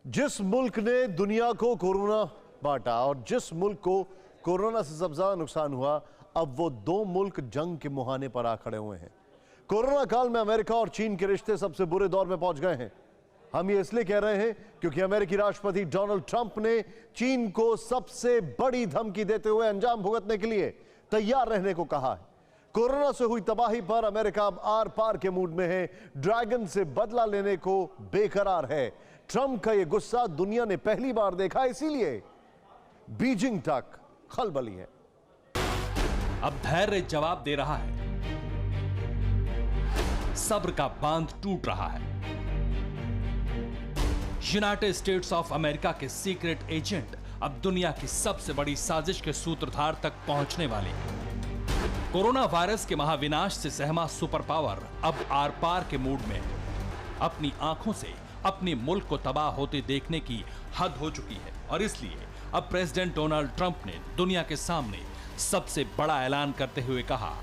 जिस मुल्क ने दुनिया को कोरोना बांटा और जिस मुल्क को कोरोना से सबसे ज्यादा नुकसान हुआ, अब वो दो मुल्क जंग के मुहाने पर आ खड़े हुए हैं। कोरोना काल में अमेरिका और चीन के रिश्ते सबसे बुरे दौर में पहुंच गए हैं। हम ये इसलिए कह रहे हैं क्योंकि अमेरिकी राष्ट्रपति डोनाल्ड ट्रंप ने चीन को सबसे बड़ी धमकी देते हुए अंजाम भुगतने के लिए तैयार रहने को कहा है। कोरोना से हुई तबाही पर अमेरिका अब आर पार के मूड में है, ड्रैगन से बदला लेने को बेकरार है। ट्रंप का यह गुस्सा दुनिया ने पहली बार देखा, इसीलिए बीजिंग तक खलबली है। अब धैर्य जवाब दे रहा है, सब्र का बांध टूट रहा है। यूनाइटेड स्टेट्स ऑफ अमेरिका के सीक्रेट एजेंट अब दुनिया की सबसे बड़ी साजिश के सूत्रधार तक पहुंचने वाले हैं। कोरोना वायरस के महाविनाश से सहमा सुपर पावर अब आर पार के मूड में है। अपनी आंखों से अपने मुल्क को तबाह होते देखने की हद हो चुकी है और इसलिए अब प्रेसिडेंट डोनाल्ड ट्रंप ने दुनिया के सामने सबसे बड़ा ऐलान करते हुए कहा,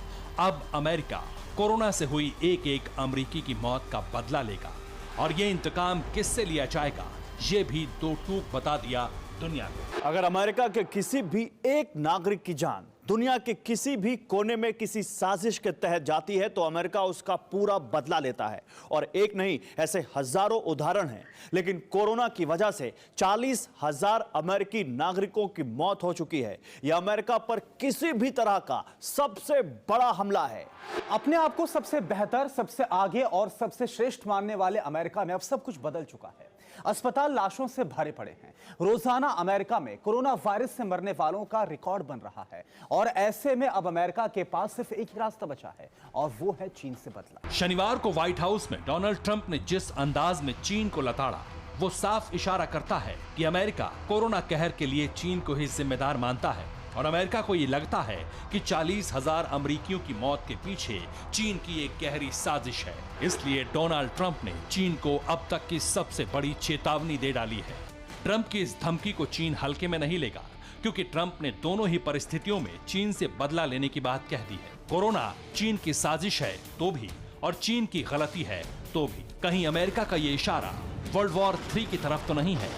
अब अमेरिका कोरोना से हुई एक एक अमेरिकी की मौत का बदला लेगा और ये इंतकाम किससे लिया जाएगा, ये भी दो टूक बता दिया दुनिया को। अगर अमेरिका के किसी भी एक नागरिक की जान दुनिया के किसी भी कोने में किसी साजिश के तहत जाती है तो अमेरिका उसका पूरा बदला लेता है। और एक नहीं, ऐसे हजारों उदाहरण हैं। लेकिन कोरोना की वजह से 40,000 अमेरिकी नागरिकों की मौत हो चुकी है। यह अमेरिका पर किसी भी तरह का सबसे बड़ा हमला है। अपने आप को सबसे बेहतर, सबसे आगे और सबसे श्रेष्ठ मानने वाले अमेरिका में अब सब कुछ बदल चुका है। अस्पताल लाशों से भरे पड़े हैं। रोजाना अमेरिका में कोरोना वायरस से मरने वालों का रिकॉर्ड बन रहा है और ऐसे में अब अमेरिका के पास सिर्फ एक ही रास्ता बचा है और वो है चीन से बदला। शनिवार को व्हाइट हाउस में डोनाल्ड ट्रंप ने जिस अंदाज में चीन को लताड़ा, वो साफ इशारा करता है कि अमेरिका कोरोना कहर के लिए चीन को ही जिम्मेदार मानता है और अमेरिका को ये लगता है कि 40,000 अमेरिकियों की मौत के पीछे चीन की एक गहरी साजिश है। इसलिए डोनाल्ड ट्रंप ने चीन को अब तक की सबसे बड़ी चेतावनी दे डाली है। ट्रंप की इस धमकी को चीन हल्के में नहीं लेगा क्योंकि ट्रंप ने दोनों ही परिस्थितियों में चीन से बदला लेने की बात कह दी है। कोरोना चीन की साजिश है तो भी और चीन की गलती है तो भी। कहीं अमेरिका का ये इशारा वर्ल्ड वॉर 3 की तरफ तो नहीं है।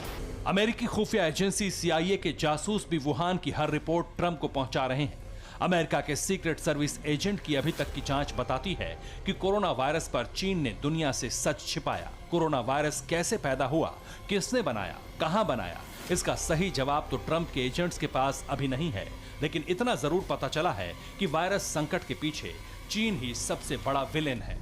अमेरिकी खुफिया एजेंसी CIA के जासूस भी वुहान की हर रिपोर्ट ट्रंप को पहुंचा रहे हैं। अमेरिका के सीक्रेट सर्विस एजेंट की अभी तक की जांच बताती है कि कोरोना वायरस पर चीन ने दुनिया से सच छिपाया। कोरोना वायरस कैसे पैदा हुआ, किसने बनाया, कहां बनाया, इसका सही जवाब तो ट्रंप के एजेंट्स के पास अभी नहीं है। लेकिन इतना जरूर पता चला है कि वायरस संकट के पीछे चीन ही सबसे बड़ा विलेन है।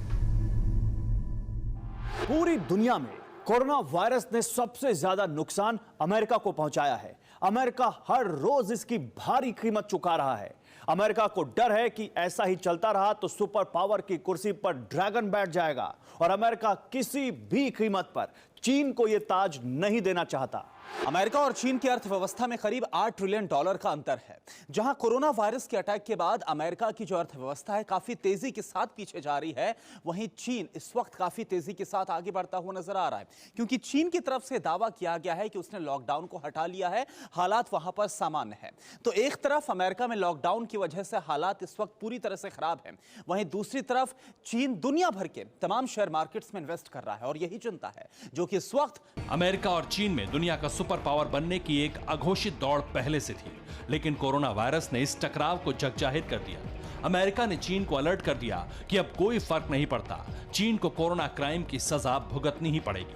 पूरी दुनिया में कोरोना वायरस ने सबसे ज्यादा नुकसान अमेरिका को पहुंचाया है। अमेरिका हर रोज इसकी भारी कीमत चुका रहा है। अमेरिका को डर है कि ऐसा ही चलता रहा तो सुपर पावर की कुर्सी पर ड्रैगन बैठ जाएगा और अमेरिका किसी भी कीमत पर चीन को यह ताज नहीं देना चाहता। अमेरिका और चीन की अर्थव्यवस्था में करीब $8 ट्रिलियन का अंतर है। जहां कोरोना वायरस के अटैक के बाद अमेरिका की जो अर्थव्यवस्था है काफी तेजी के साथ पीछे जा रही है, वहीं चीन इस वक्त काफी तेजी के साथ आगे बढ़ता हुआ नजर आ रहा है क्योंकि चीन की तरफ से दावा किया गया है कि उसने लॉकडाउन को हटा लिया है, हालात वहां पर सामान्य है। तो एक तरफ अमेरिका में लॉकडाउन की वजह से हालात इस वक्त पूरी तरह से खराब है, वहीं दूसरी तरफ चीन दुनिया भर के तमाम शेयर मार्केट्स में इन्वेस्ट कर रहा है और यही चिंता है जो कि इस वक्त अमेरिका और चीन में दुनिया का सुपर पावर बनने की एक अघोषित दौड़ पहले से थी। लेकिन कोरोना वायरस ने इस टकराव को जगजाहिर कर दिया। अमेरिका ने चीन को अलर्ट कर दिया कि अब कोई फर्क नहीं पड़ता, चीन को कोरोना क्राइम की सजा भुगतनी ही पड़ेगी।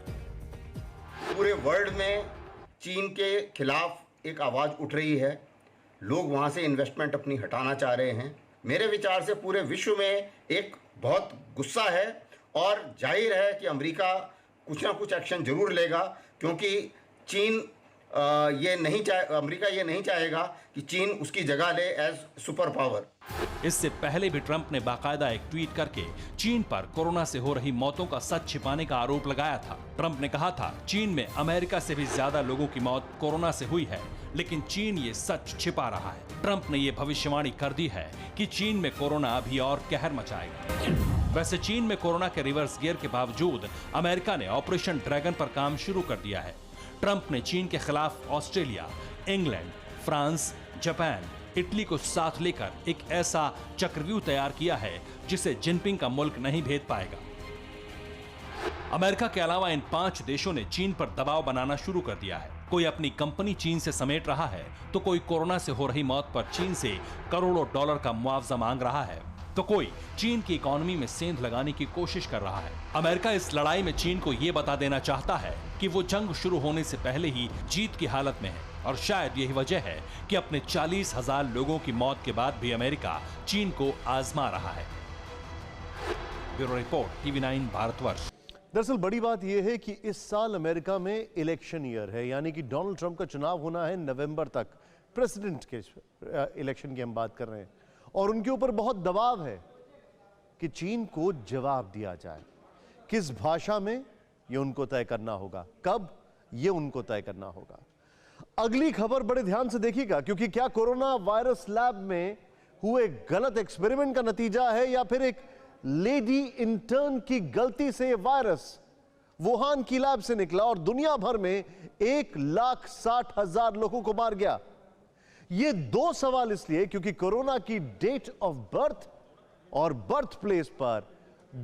पूरे वर्ल्ड में चीन के खिलाफ एक आवाज उठ रही है। लोग वहां से इन्वेस्टमेंट अपनी हटाना चाह रहे हैं। मेरे विचार से पूरे विश्व में एक बहुत गुस्सा है और जाहिर है कि अमेरिका कुछ ना कुछ एक्शन जरूर लेगा क्योंकि चीन अमेरिका ये नहीं चाहेगा कि चीन उसकी जगह ले एज सुपर पावर। इससे पहले भी ट्रंप ने बाकायदा एक ट्वीट करके चीन पर कोरोना से हो रही मौतों का सच छिपाने का आरोप लगाया था। ट्रंप ने कहा था, चीन में अमेरिका से भी ज्यादा लोगों की मौत कोरोना से हुई है, लेकिन चीन ये सच छिपा रहा है। ट्रंप ने ये भविष्यवाणी कर दी है कि चीन में कोरोना अभी और कहर मचाएगा। वैसे चीन में कोरोना के रिवर्स गियर के बावजूद अमेरिका ने ऑपरेशन ड्रैगन पर काम शुरू कर दिया है। ट्रंप ने चीन के खिलाफ Australia, England, France, Japan, Italy को साथ लेकर एक ऐसा चक्रव्यूह तैयार किया है जिसे जिनपिंग का मुल्क नहीं भेद पाएगा। अमेरिका के अलावा इन 5 देशों ने चीन पर दबाव बनाना शुरू कर दिया है। कोई अपनी कंपनी चीन से समेट रहा है, तो कोई कोरोना से हो रही मौत पर चीन से करोड़ों डॉलर का मुआवजा मांग रहा है, तो कोई चीन की इकोनॉमी में सेंध लगाने की कोशिश कर रहा है। अमेरिका इस लड़ाई में चीन को यह बता देना चाहता है कि वो जंग शुरू होने से पहले ही जीत की हालत में है, और शायद यही वजह है कि अपने 40,000 लोगों की मौत के बाद भी अमेरिका चीन को आजमा रहा है। Bureau report, TV9 Bharatvarsh. दरअसल बड़ी बात यह है कि इस साल अमेरिका में इलेक्शन ईयर है, यानी कि डोनाल्ड ट्रंप का चुनाव होना है नवंबर तक। प्रेसिडेंट के इलेक्शन की हम बात कर रहे हैं, और उनके ऊपर बहुत दबाव है कि चीन को जवाब दिया जाए। किस भाषा में, ये उनको तय करना होगा। कब, ये उनको तय करना होगा। अगली खबर बड़े ध्यान से देखिएगा, क्योंकि क्या कोरोना वायरस लैब में हुए गलत एक्सपेरिमेंट का नतीजा है, या फिर एक लेडी इंटर्न की गलती से वायरस वुहान की लैब से निकला और दुनिया भर में 1,60,000 लोगों को मार गया। ये 2 सवाल इसलिए क्योंकि कोरोना की डेट ऑफ बर्थ और बर्थ प्लेस पर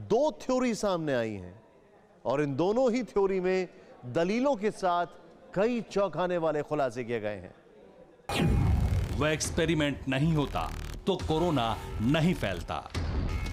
2 थ्योरी सामने आई हैं, और इन दोनों ही थ्योरी में दलीलों के साथ कई चौंकाने वाले खुलासे किए गए हैं। वह एक्सपेरिमेंट नहीं होता तो कोरोना नहीं फैलता।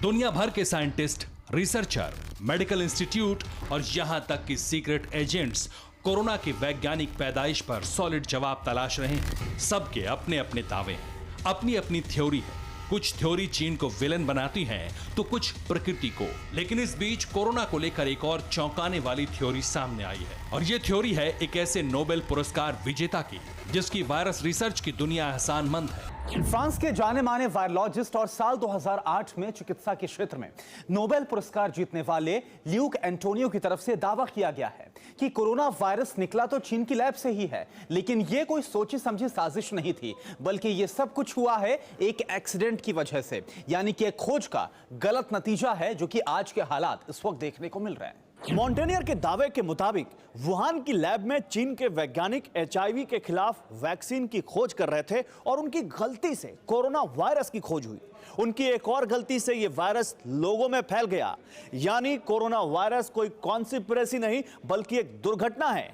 दुनिया भर के साइंटिस्ट, रिसर्चर, मेडिकल इंस्टीट्यूट और यहां तक कि सीक्रेट एजेंट्स कोरोना की वैज्ञानिक पैदाइश पर सॉलिड जवाब तलाश रहे हैं। सबके अपने अपने दावे हैं, अपनी अपनी थ्योरी है। कुछ थ्योरी चीन को विलन बनाती हैं, तो कुछ प्रकृति को। लेकिन इस बीच कोरोना को लेकर एक और चौंकाने वाली थ्योरी सामने आई है, और ये थ्योरी है एक ऐसे नोबेल पुरस्कार विजेता की जिसकी वायरस रिसर्च की दुनिया एहसानमंद है। फ्रांस के जाने माने वायरोलॉजिस्ट और साल 2008 में चिकित्सा के क्षेत्र में नोबेल पुरस्कार जीतने वाले ल्यूक एंटोनियो की तरफ से दावा किया गया है कि कोरोना वायरस निकला तो चीन की लैब से ही है, लेकिन यह कोई सोची समझी साजिश नहीं थी, बल्कि यह सब कुछ हुआ है एक एक्सीडेंट की वजह से, यानी कि एक खोज का गलत नतीजा है, जो कि आज के हालात इस वक्त देखने को मिल रहे हैं। मॉन्टेनियर के दावे के मुताबिक वुहान की लैब में चीन के वैज्ञानिक HIV के खिलाफ वैक्सीन की खोज कर रहे थे, और उनकी गलती से कोरोना वायरस की खोज हुई। उनकी एक और गलती से यह वायरस लोगों में फैल गया, यानी कोरोना वायरस कोई कॉन्स्पिरेसी नहीं बल्कि एक दुर्घटना है।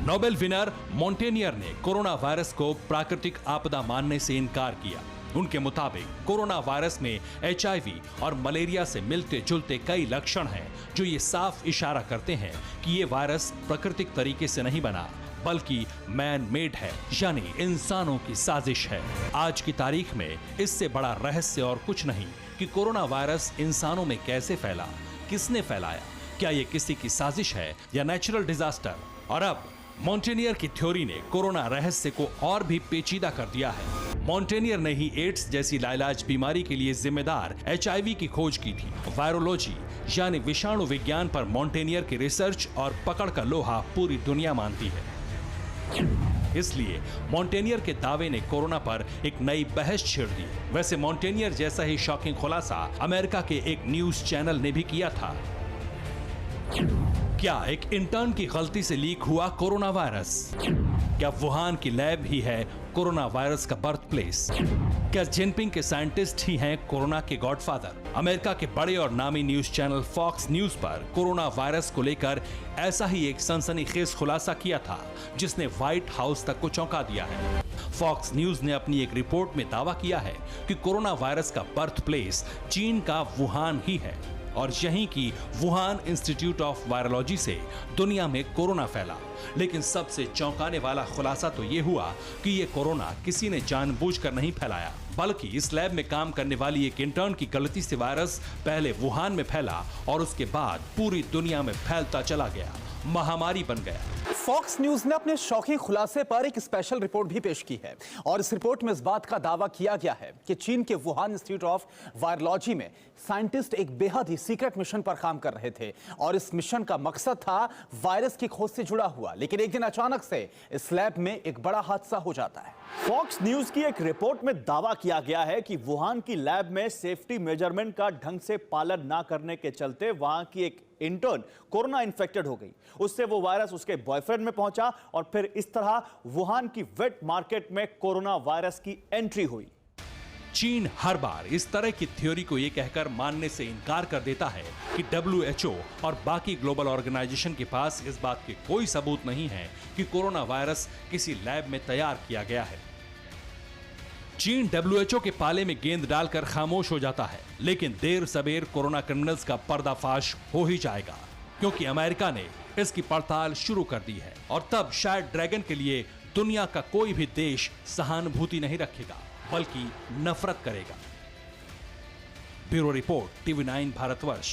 नोबेल विनर मॉन्टेनियर ने कोरोना वायरस को प्राकृतिक आपदा मानने से इनकार किया। उनके मुताबिक कोरोना वायरस में HIV और मलेरिया से मिलते जुलते कई लक्षण हैं, जो ये साफ इशारा करते हैं कि ये वायरस प्राकृतिक तरीके से नहीं बना, बल्कि मैन मेड है, यानी इंसानों की साजिश है। आज की तारीख में इससे बड़ा रहस्य और कुछ नहीं कि कोरोना वायरस इंसानों में कैसे फैला, किसने फैलाया, क्या ये किसी की साजिश है या नेचुरल डिजास्टर। और अब मॉन्टेनियर की थ्योरी ने कोरोना रहस्य को और भी पेचीदा कर दिया है। मॉन्टेनियर ने ही एड्स जैसी लाइलाज बीमारी के लिए जिम्मेदार HIV की खोज की थी। वायरोलॉजी यानी विषाणु विज्ञान पर मॉन्टेनियर की रिसर्च और पकड़ का लोहा पूरी दुनिया मानती है। इसलिए मॉन्टेनियर के दावे ने कोरोना पर एक नई बहस छेड़ दी। वैसे मॉन्टेनियर जैसा ही शॉकिंग खुलासा अमेरिका के एक न्यूज चैनल ने भी किया था। क्या एक इंटर्न की गलती से लीक हुआ कोरोना वायरस? क्या वुहान की लैब ही है कोरोना वायरस का बर्थ प्लेस? क्या जिनपिंग के साइंटिस्ट ही हैं कोरोना के गॉडफादर? अमेरिका के बड़े और नामी न्यूज चैनल फॉक्स न्यूज पर कोरोना वायरस को लेकर ऐसा ही एक सनसनीखेज खुलासा किया था, जिसने व्हाइट हाउस तक को चौंका दिया है। फॉक्स न्यूज ने अपनी एक रिपोर्ट में दावा किया है कि कोरोना वायरस का बर्थ प्लेस चीन का वुहान ही है, और यहीं की वुहान इंस्टीट्यूट ऑफ वायरोलॉजी से दुनिया में कोरोना फैला। लेकिन सबसे चौंकाने वाला खुलासा तो ये हुआ कि ये कोरोना किसी ने जानबूझकर नहीं फैलाया, बल्कि इस लैब में काम करने वाली एक इंटर्न की गलती से वायरस पहले वुहान में फैला और उसके बाद पूरी दुनिया में फैलता चला गया, महामारी बन गया। फॉक्स न्यूज ने अपने शौकी खुलासे पर एक स्पेशल रिपोर्ट भी पेश की है, और इस रिपोर्ट में इस बात का दावा किया गया है कि चीन के वुहान इंस्टीट्यूट ऑफ वायरोलॉजी में साइंटिस्ट एक बेहद ही सीक्रेट मिशन पर काम कर रहे थे, और इस मिशन का मकसद था वायरस की खोज से जुड़ा हुआ। लेकिन एक दिन अचानक से इस लैब में एक बड़ा हादसा हो जाता है। फॉक्स न्यूज की एक रिपोर्ट में दावा किया गया है कि वुहान की लैब में सेफ्टी मेजरमेंट का ढंग से पालन ना करने के चलते वहां की एक इंटर्न कोरोना इन्फेक्टेड हो गई। उससे वो वायरस उसके बॉयफ्रेंड में पहुंचा, और फिर इस तरह वुहान की वेट मार्केट में कोरोना वायरस की एंट्री हुई। चीन हर बार इस तरह की थ्योरी को यह कहकर मानने से इनकार कर देता है कि WHO और बाकी ग्लोबल ऑर्गेनाइजेशन के पास इस बात के कोई सबूत नहीं है कि कोरोना वायरस किसी लैब में तैयार किया गया है। चीन WHO के पाले में गेंद डालकर खामोश हो जाता है, लेकिन देर सबेर कोरोना क्रिमिनल्स का पर्दाफाश हो ही जाएगा, क्योंकि अमेरिका ने इसकी पड़ताल शुरू कर दी है। और तब शायद ड्रैगन के लिए दुनिया का कोई भी देश सहानुभूति नहीं रखेगा, बल्कि नफरत करेगा। Bureau report, TV9 Bharatvarsh.